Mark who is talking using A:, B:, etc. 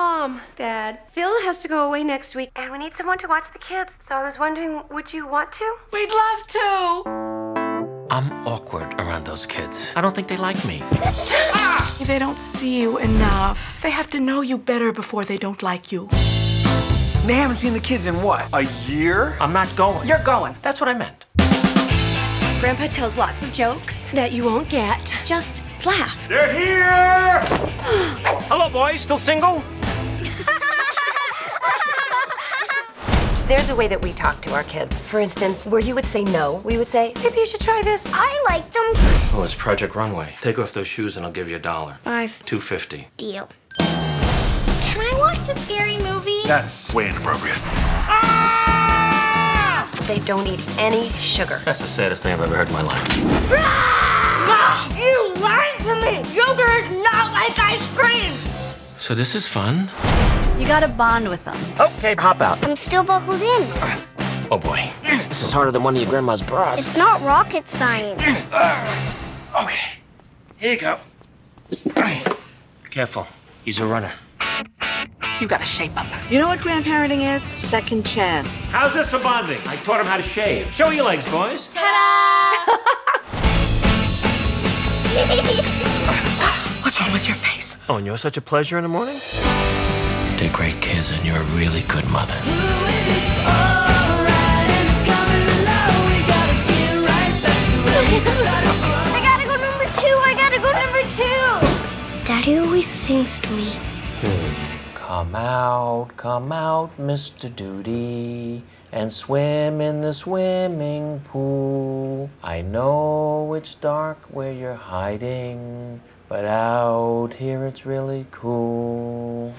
A: Mom, Dad, Phil has to go away next week, and we need someone to watch the kids. So I was wondering, would you want to?
B: We'd love to.
C: I'm awkward around those kids. I don't think they like me.
B: They don't see you enough. They have to know you better before they don't like you.
D: They haven't seen the kids in what, a year?
C: I'm not going.
B: You're going.
C: That's what I meant.
A: Grandpa tells lots of jokes that you won't get. Just laugh.
C: They're here! Hello, boys. Still single?
A: There's a way that we talk to our kids. For instance, where you would say no, we would say, maybe you should try this.
E: I like them.
C: Oh, it's Project Runway. Take off those shoes and I'll give you $1.
A: $5.
C: $2.50.
E: Deal. Can I watch a scary movie?
D: That's way inappropriate.
A: They don't eat any sugar.
C: That's the saddest thing I've ever heard in my life.
E: You lied to me! Yogurt is not like ice cream!
C: So this is fun.
F: You gotta bond with them.
C: Okay, hop out.
E: I'm still buckled in.
C: Oh, boy. This is harder than one of your grandma's bras.
E: It's not rocket science.
C: Okay. Here you go. Careful. He's a runner.
B: You gotta shape them. You know what grandparenting is? Second chance.
C: How's this for bonding? I taught him how to shave. Show your legs, boys.
E: Ta-da!
B: What's wrong with your face?
C: Oh, and you're such a pleasure in the morning? They're great kids, and you're a really good mother.
E: I gotta go number 2. I gotta go number 2. Daddy always sings to me.
C: Come out, Mr. Duty, and swim in the swimming pool. I know it's dark where you're hiding, but out here it's really cool.